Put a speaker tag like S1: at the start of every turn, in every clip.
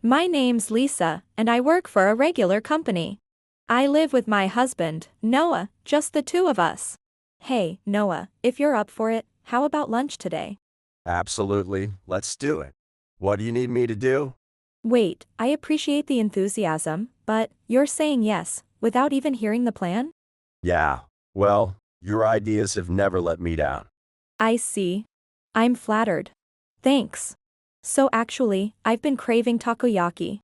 S1: My name's Lisa, and I work for a regular company. I live with my husband, Noah, just the two of us. Hey, Noah, if you're up for it, how about lunch today?
S2: Absolutely, let's do it. What do you need me to do?
S1: Wait, I appreciate the enthusiasm, but you're saying yes, without even hearing the plan?
S2: Yeah, well, your ideas have never let me down.
S1: I see. I'm flattered. Thanks. So actually, I've been craving takoyaki.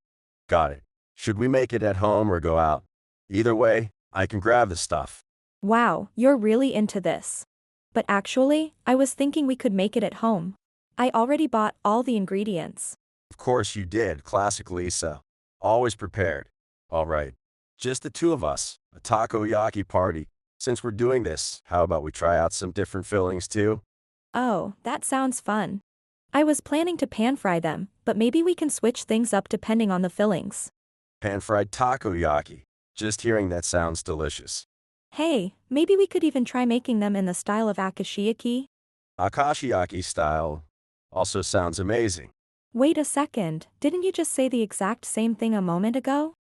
S2: Got it. Should we make it at home or go out? Either way, I can grab the stuff.
S1: Wow, you're really into this. But actually, I was thinking we could make it at home. I already bought all the ingredients.
S2: Of course you did, classic Lisa. Always prepared. All right. Just the two of us, a takoyaki party. Since we're doing this, how about we try out some different fillings too?
S1: Oh, that sounds fun. I was planning to pan fry them, but maybe we can switch things up depending on the fillings.
S2: Pan-fried takoyaki. Just hearing that sounds delicious.
S1: Hey, maybe we could even try making them in the style of akashiyaki?
S2: Akashiyaki style also sounds amazing.
S1: Wait a second, didn't you just say the exact same thing a moment ago?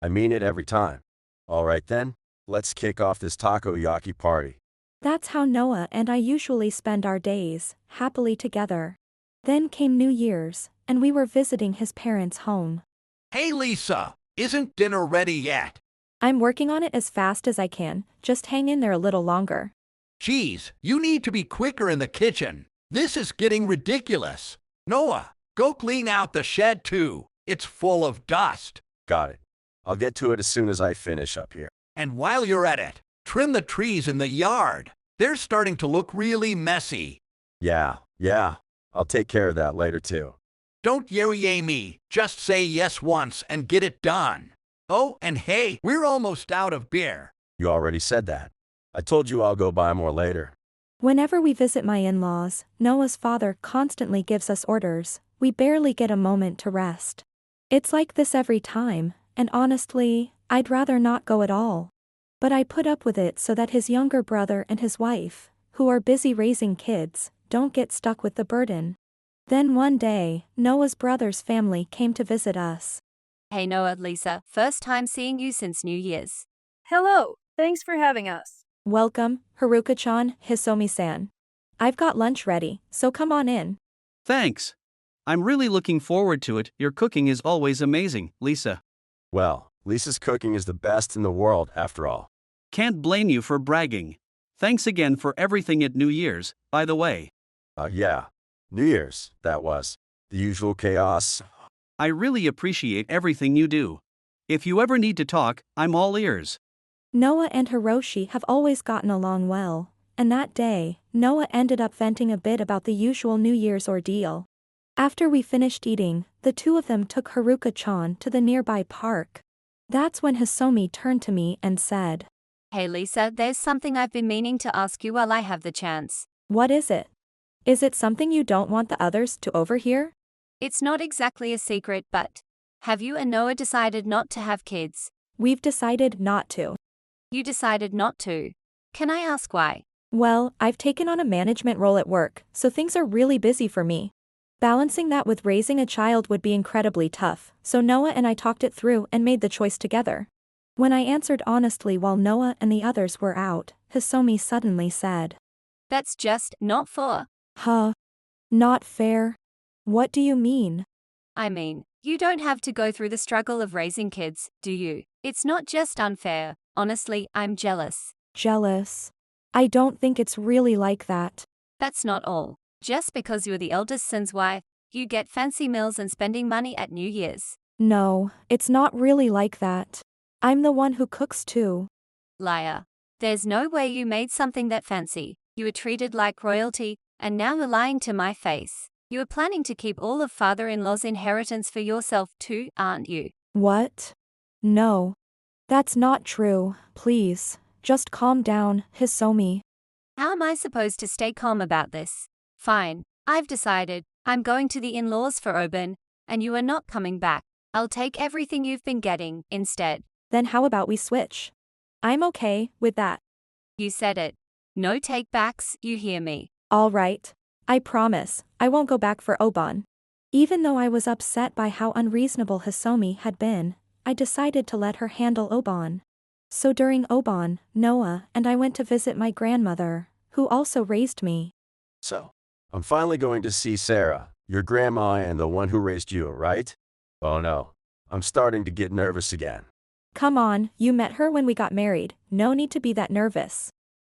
S2: I mean it every time. All right then, let's kick off this takoyaki party.
S1: That's how Noah and I usually spend our days, happily together. Then came New Year's, and we were visiting his parents' home.
S3: Hey Lisa, isn't dinner ready yet?
S1: I'm working on it as fast as I can, just hang in there a little longer.
S3: Geez, you need to be quicker in the kitchen. This is getting ridiculous. Noah, go clean out the shed too. It's full of dust.
S2: Got it. I'll get to it as soon as I finish up here.
S3: And while you're at it, trim the trees in the yard. They're starting to look really messy.
S2: Yeah. I'll take care of that later too.
S3: Don't yay me, just say yes once and get it done. Oh, and hey, we're almost out of beer.
S2: You already said that. I told you I'll go buy more later.
S1: Whenever we visit my in-laws, Noah's father constantly gives us orders. We barely get a moment to rest. It's like this every time, and honestly, I'd rather not go at all. But I put up with it so that his younger brother and his wife, who are busy raising kids, don't get stuck with the burden. Then one day, Noah's brother's family came to visit us.
S4: Hey Noah, Lisa, first time seeing you since New Year's.
S5: Hello, thanks for having us.
S1: Welcome, Haruka-chan, Hisomi-san. I've got lunch ready, so come on in.
S6: Thanks. I'm really looking forward to it. Your cooking is always amazing, Lisa.
S2: Well, Lisa's cooking is the best in the world after all.
S6: Can't blame you for bragging. Thanks again for everything at New Year's, by the way.
S2: Yeah. New Year's, that was. The usual chaos.
S6: I really appreciate everything you do. If you ever need to talk, I'm all ears.
S1: Noah and Hiroshi have always gotten along well, and that day, Noah ended up venting a bit about the usual New Year's ordeal. After we finished eating, the two of them took Haruka-chan to the nearby park. That's when Hisomi turned to me and said,
S4: Hey Lisa, there's something I've been meaning to ask you while I have the chance.
S1: "What is it? Is it something you don't want the others to overhear?"
S4: It's not exactly a secret, but have you and Noah decided not to have kids?
S1: We've decided not to.
S4: You decided not to. Can I ask why?
S1: Well, I've taken on a management role at work, so things are really busy for me. Balancing that with raising a child would be incredibly tough, so Noah and I talked it through and made the choice together. When I answered honestly while Noah and the others were out, Hisomi suddenly said,
S4: That's just not fair.
S1: "Huh? Not fair? What do you mean?"
S4: I mean, you don't have to go through the struggle of raising kids, do you? It's not just unfair. Honestly, I'm jealous.
S1: Jealous? I don't think it's really like that.
S4: That's not all. Just because you're the eldest son's wife, you get fancy meals and spending money at New Year's.
S1: No, it's not really like that. I'm the one who cooks too.
S4: Liar. There's no way you made something that fancy. You were treated like royalty, and now you're lying to my face. You are planning to keep all of father-in-law's inheritance for yourself too, aren't you?
S1: What? No. That's not true, please. Just calm down, Hisomi.
S4: How am I supposed to stay calm about this? Fine, I've decided. I'm going to the in-laws for Oban, and you are not coming back. I'll take everything you've been getting, instead.
S1: Then how about we switch? I'm okay with that.
S4: You said it. No take-backs, you hear me.
S1: All right. I promise, I won't go back for Oban. Even though I was upset by how unreasonable Hisomi had been, I decided to let her handle Obon. So during Obon, Noah and I went to visit my grandmother, who also raised me.
S2: So, I'm finally going to see Sarah, your grandma and the one who raised you, right? Oh no, I'm starting to get nervous again.
S1: Come on, you met her when we got married, no need to be that nervous.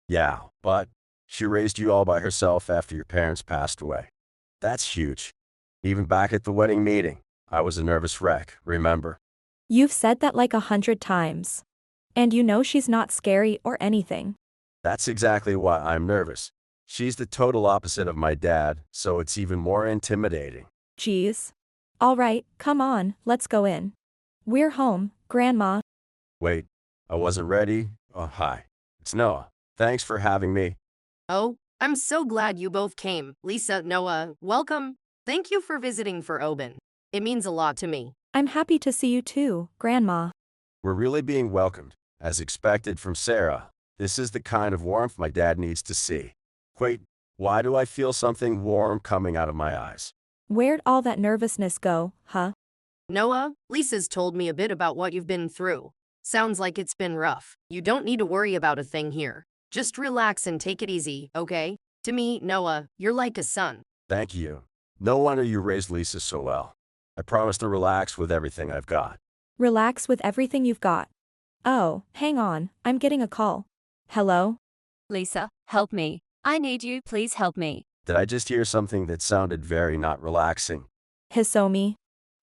S2: Yeah, but she raised you all by herself after your parents passed away. That's huge. Even back at the wedding meeting, I was a nervous wreck, remember?
S1: You've said that like 100 times. And you know she's not scary or anything.
S2: That's exactly why I'm nervous. She's the total opposite of my dad, so it's even more intimidating.
S1: Geez. Alright, come on, let's go in. We're home, Grandma.
S2: Wait, I wasn't ready? Oh, hi. It's Noah. Thanks for having me.
S7: Oh, I'm so glad you both came. Lisa, Noah, welcome. Thank you for visiting for Oben. It means a lot to me.
S1: I'm happy to see you too, Grandma.
S2: We're really being welcomed, as expected from Sarah. This is the kind of warmth my dad needs to see. Wait, why do I feel something warm coming out of my eyes?
S1: Where'd all that nervousness go, huh?
S7: Noah, Lisa's told me a bit about what you've been through. Sounds like it's been rough. You don't need to worry about a thing here. Just relax and take it easy, okay? To me, Noah, you're like a son.
S2: Thank you. No wonder you raised Lisa so well. I promise to relax with everything I've got.
S1: Relax with everything you've got. Oh, hang on, I'm getting a call. Hello?
S4: Lisa, help me. I need you, please help me.
S2: Did I just hear something that sounded very not relaxing?
S1: Hisomi?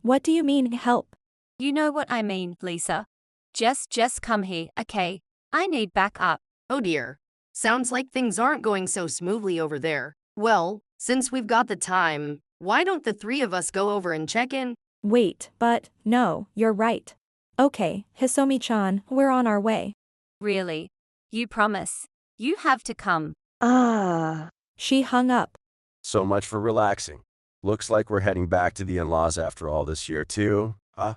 S1: What do you mean, help?
S4: You know what I mean, Lisa. Just come here, okay? I need backup.
S7: Oh dear. Sounds like things aren't going so smoothly over there. Well, since we've got the time, why don't the three of us go over and check in?
S1: Wait, but, no, you're right. Okay, Hisomi-chan, we're on our way.
S4: Really? You promise? You have to come.
S1: She hung up.
S2: So much for relaxing. Looks like we're heading back to the in-laws after all this year too, huh?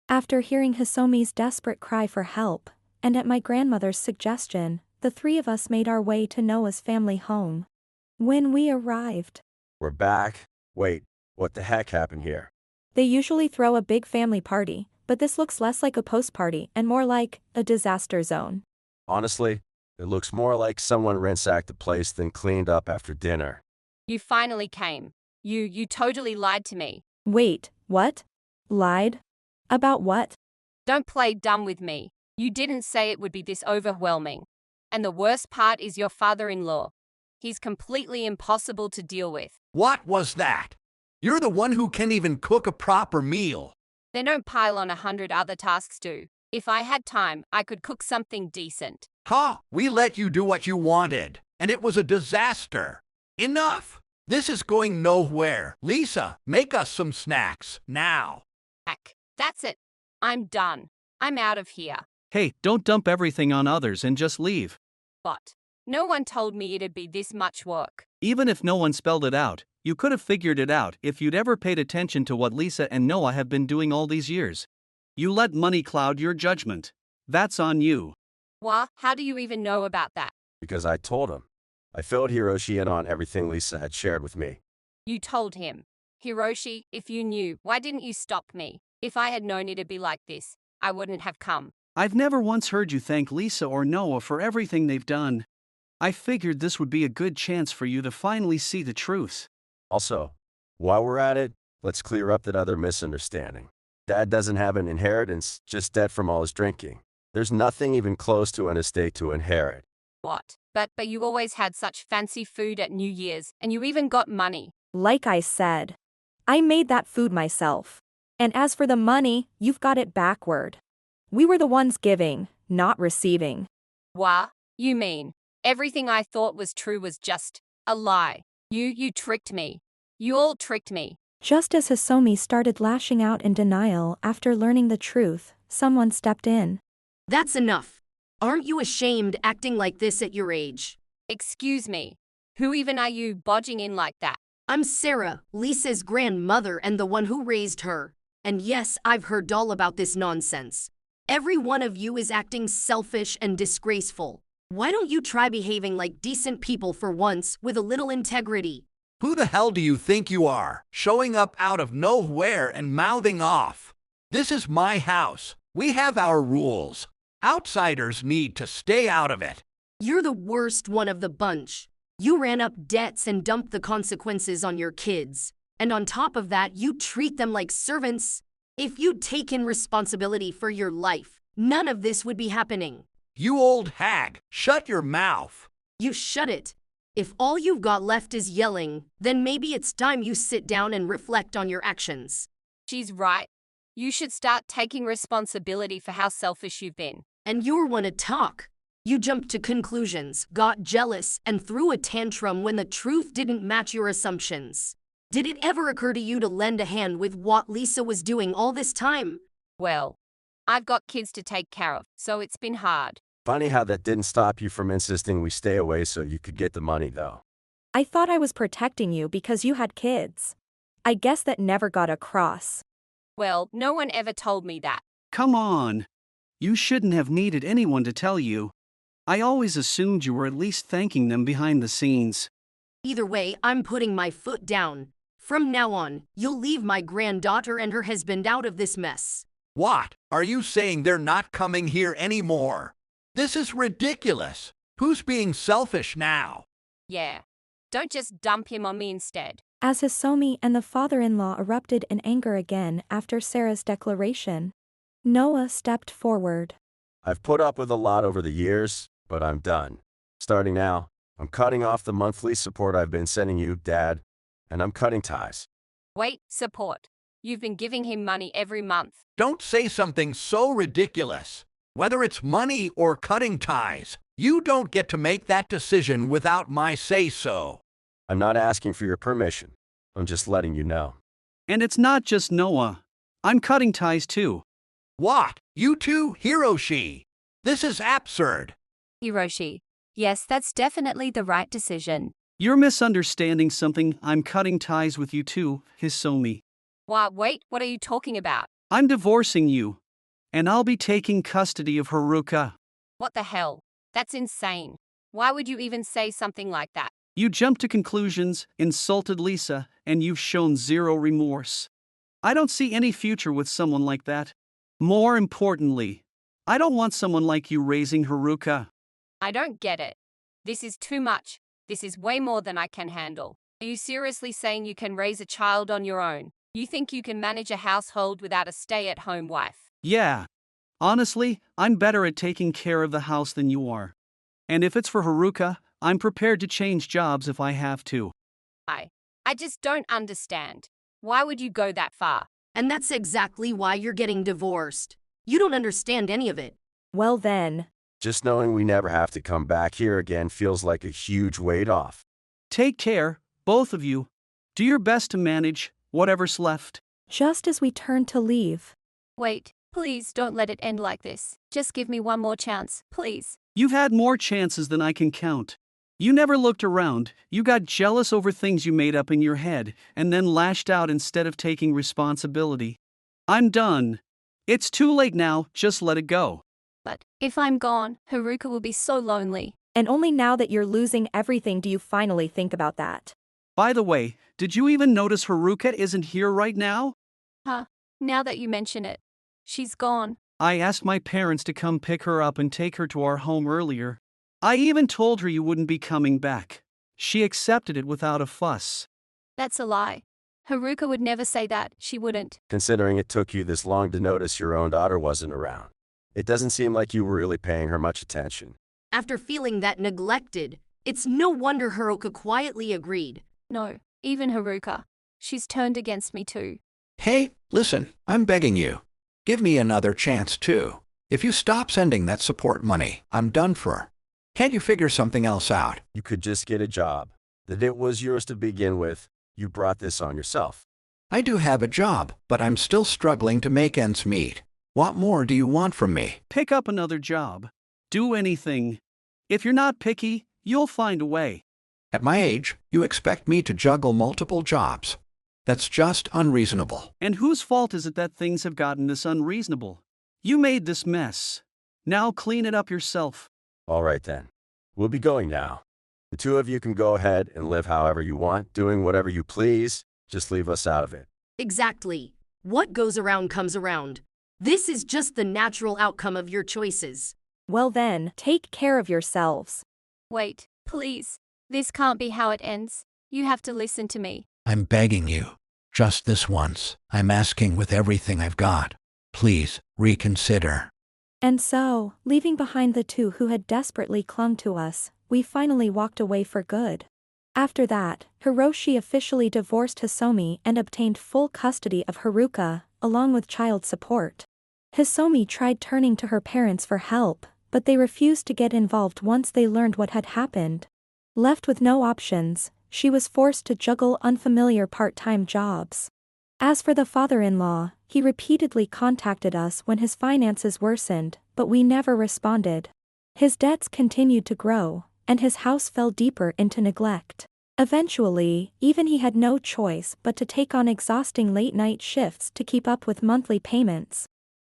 S1: After hearing Hisomi's desperate cry for help, and at my grandmother's suggestion, the three of us made our way to Noah's family home. When we arrived,
S2: We're back. Wait, what the heck happened here?
S1: they usually throw a big family party, but this looks less like a post-party and more like a disaster zone.
S2: Honestly, it looks more like someone ransacked the place than cleaned up after dinner.
S4: You finally came. You totally lied to me.
S1: Wait, what? Lied? About what?
S4: Don't play dumb with me. You didn't say it would be this overwhelming. And the worst part is your father-in-law. He's completely impossible to deal with.
S3: What was that? You're the one who can't even cook a proper meal.
S4: They don't pile on 100 other tasks do. If I had time, I could cook something decent.
S3: Ha! We let you do what you wanted, and it was a disaster. Enough! This is going nowhere. Lisa, make us some snacks, now.
S4: Heck, that's it. I'm done. I'm out of here.
S6: Hey, don't dump everything on others and just leave.
S4: But no one told me it'd be this much work.
S6: Even if no one spelled it out, you could have figured it out if you'd ever paid attention to what Lisa and Noah have been doing all these years. You let money cloud your judgment. That's on you.
S4: Wha? How do you even know about that?
S2: Because I told him. I filled Hiroshi in on everything Lisa had shared with me.
S4: You told him. Hiroshi, if you knew, why didn't you stop me? If I had known it'd be like this, I wouldn't have come.
S6: I've never once heard you thank Lisa or Noah for everything they've done. I figured this would be a good chance for you to finally see the truth.
S2: Also, while we're at it, let's clear up that other misunderstanding. Dad doesn't have an inheritance, just debt from all his drinking. There's nothing even close to an estate to inherit.
S4: What? But you always had such fancy food at New Year's, and you even got money.
S1: Like I said, I made that food myself. And as for the money, you've got it backward. We were the ones giving, not receiving.
S4: Wha? You mean everything I thought was true was just a lie? You tricked me. You all tricked me.
S1: Just as Hisomi started lashing out in denial after learning the truth, someone stepped in.
S7: That's enough. Aren't you ashamed acting like this at your age?
S4: Excuse me. Who even are you bodging in like that?
S7: I'm Sarah, Lisa's grandmother and the one who raised her. And yes, I've heard all about this nonsense. Every one of you is acting selfish and disgraceful. Why don't you try behaving like decent people for once with a little integrity?
S3: Who the hell do you think you are, showing up out of nowhere and mouthing off? This is my house. We have our rules. Outsiders need to stay out of it.
S7: You're the worst one of the bunch. You ran up debts and dumped the consequences on your kids. And on top of that, you treat them like servants. If you'd taken responsibility for your life, none of this would be happening.
S3: You old hag, shut your mouth.
S7: You shut it. If all you've got left is yelling, then maybe it's time you sit down and reflect on your actions.
S4: She's right. You should start taking responsibility for how selfish you've been.
S7: And you're one to talk. You jumped to conclusions, got jealous, and threw a tantrum when the truth didn't match your assumptions. Did it ever occur to you to lend a hand with what Lisa was doing all this time?
S4: Well, I've got kids to take care of, so it's been hard.
S2: Funny how that didn't stop you from insisting we stay away so you could get the money, though.
S1: I thought I was protecting you because you had kids. I guess that never got across.
S4: Well, no one ever told me that.
S6: Come on. You shouldn't have needed anyone to tell you. I always assumed you were at least thanking them behind the scenes.
S7: Either way, I'm putting my foot down. From now on, you'll leave my granddaughter and her husband out of this mess.
S3: What? Are you saying they're not coming here anymore? This is ridiculous. Who's being selfish now?
S4: Yeah. Don't just dump him on me instead.
S1: As Hisomi and the father-in-law erupted in anger again after Sarah's declaration, Noah stepped forward.
S2: I've put up with a lot over the years, but I'm done. Starting now, I'm cutting off the monthly support I've been sending you, Dad, and I'm cutting ties.
S4: Wait, support. You've been giving him money every month.
S3: Don't say something so ridiculous. Whether it's money or cutting ties, you don't get to make that decision without my say-so.
S2: I'm not asking for your permission. I'm just letting you know.
S6: And it's not just Noah. I'm cutting ties too.
S3: What? You too, Hiroshi? This is absurd.
S4: Hiroshi. Yes, that's definitely the right decision.
S6: You're misunderstanding something. I'm cutting ties with you too, Hisomi.
S4: Wait, what are you talking about?
S6: I'm divorcing you. And I'll be taking custody of Haruka.
S4: What the hell? That's insane. Why would you even say something like that?
S6: You jumped to conclusions, insulted Lisa, and you've shown zero remorse. I don't see any future with someone like that. More importantly, I don't want someone like you raising Haruka.
S4: I don't get it. This is too much. This is way more than I can handle. Are you seriously saying you can raise a child on your own? You think you can manage a household without a stay-at-home wife?
S6: Yeah. Honestly, I'm better at taking care of the house than you are. And if it's for Haruka, I'm prepared to change jobs if I have to.
S4: I just don't understand. Why would you go that far?
S7: And that's exactly why you're getting divorced. You don't understand any of it.
S1: Well then.
S2: Just knowing we never have to come back here again feels like a huge weight off.
S6: Take care, both of you. Do your best to manage whatever's left.
S1: Just as we turned to leave,
S4: Wait, please don't let it end like this. Just give me one more chance, please.
S6: You've had more chances than I can count. You never looked around, you got jealous over things you made up in your head, and then lashed out instead of taking responsibility. I'm done. It's too late now, just let it go.
S4: But if I'm gone, Haruka will be so lonely.
S1: and only now that you're losing everything do you finally think about that.
S6: By the way, did you even notice Haruka isn't here right now?
S4: Now that you mention it, she's gone.
S6: I asked my parents to come pick her up and take her to our home earlier. I even told her you wouldn't be coming back. She accepted it without a fuss.
S4: That's a lie. Haruka would never say that, she wouldn't.
S2: Considering it took you this long to notice your own daughter wasn't around, it doesn't seem like you were really paying her much attention.
S7: After feeling that neglected, it's no wonder Haruka quietly agreed.
S4: No, even Haruka. She's turned against me too.
S3: Hey, listen, I'm begging you. Give me another chance too. If you stop sending that support money, I'm done for. Can't you figure something else out?
S2: You could just get a job. That it was yours to begin with. You brought this on yourself.
S3: I do have a job, but I'm still struggling to make ends meet. What more do you want from me?
S6: Pick up another job. Do anything. If you're not picky, you'll find a way.
S3: At my age, you expect me to juggle multiple jobs. That's just unreasonable.
S6: And whose fault is it that things have gotten this unreasonable? You made this mess. Now clean it up yourself.
S2: All right then. We'll be going now. The two of you can go ahead and live however you want, doing whatever you please. Just leave us out of it.
S7: Exactly. What goes around comes around. This is just the natural outcome of your choices.
S1: Well then, take care of yourselves.
S4: Wait, please. This can't be how it ends. You have to listen to me.
S3: I'm begging you. Just this once. I'm asking with everything I've got. Please, reconsider.
S1: And so, leaving behind the two who had desperately clung to us, we finally walked away for good. After that, Hiroshi officially divorced Hisomi and obtained full custody of Haruka, along with child support. Hisomi tried turning to her parents for help, but they refused to get involved once they learned what had happened. Left with no options, she was forced to juggle unfamiliar part-time jobs. As for the father-in-law, he repeatedly contacted us when his finances worsened, but we never responded. His debts continued to grow, and his house fell deeper into neglect. Eventually, even he had no choice but to take on exhausting late-night shifts to keep up with monthly payments.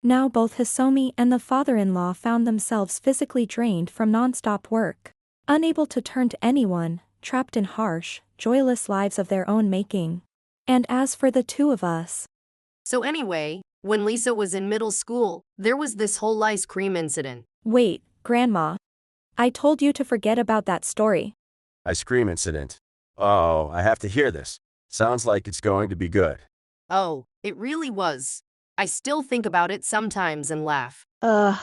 S1: Now both Hisomi and the father-in-law found themselves physically drained from non-stop work, unable to turn to anyone, trapped in harsh, joyless lives of their own making. And as for the two of us.
S7: So anyway, when Lisa was in middle school, there was this whole ice cream incident.
S1: Wait, Grandma. I told you to forget about that story.
S2: Ice cream incident. Oh, I have to hear this. Sounds like it's going to be good.
S7: Oh, it really was. I still think about it sometimes and laugh.
S1: Ugh.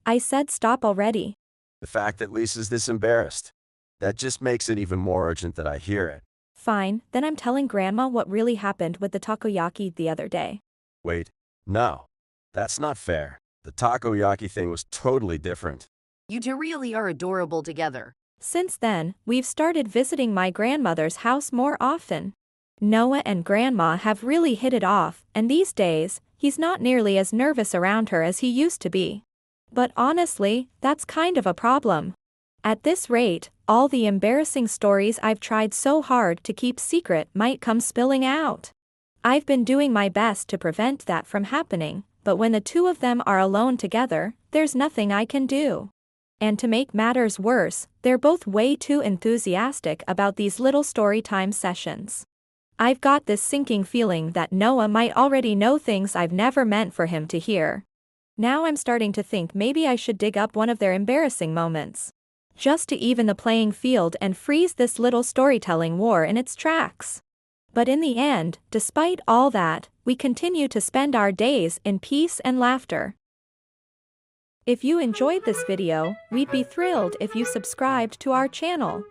S1: I said stop already.
S2: The fact that Lisa's this embarrassed, that just makes it even more urgent that I hear it.
S1: Fine, then I'm telling Grandma what really happened with the takoyaki the other day.
S2: Wait, no. That's not fair. The takoyaki thing was totally different.
S7: You two really are adorable together.
S1: Since then, we've started visiting my grandmother's house more often. Noah and Grandma have really hit it off, and these days, he's not nearly as nervous around her as he used to be. But honestly, that's kind of a problem. At this rate, all the embarrassing stories I've tried so hard to keep secret might come spilling out. I've been doing my best to prevent that from happening, but when the two of them are alone together, there's nothing I can do. And to make matters worse, they're both way too enthusiastic about these little story time sessions. I've got this sinking feeling that Noah might already know things I've never meant for him to hear. Now I'm starting to think maybe I should dig up one of their embarrassing moments, just to even the playing field and freeze this little storytelling war in its tracks. But in the end, despite all that, we continue to spend our days in peace and laughter. If you enjoyed this video, we'd be thrilled if you subscribed to our channel.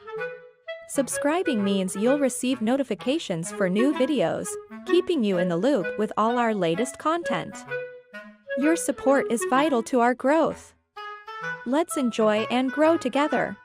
S1: Subscribing means you'll receive notifications for new videos, keeping you in the loop with all our latest content. Your support is vital to our growth. Let's enjoy and grow together.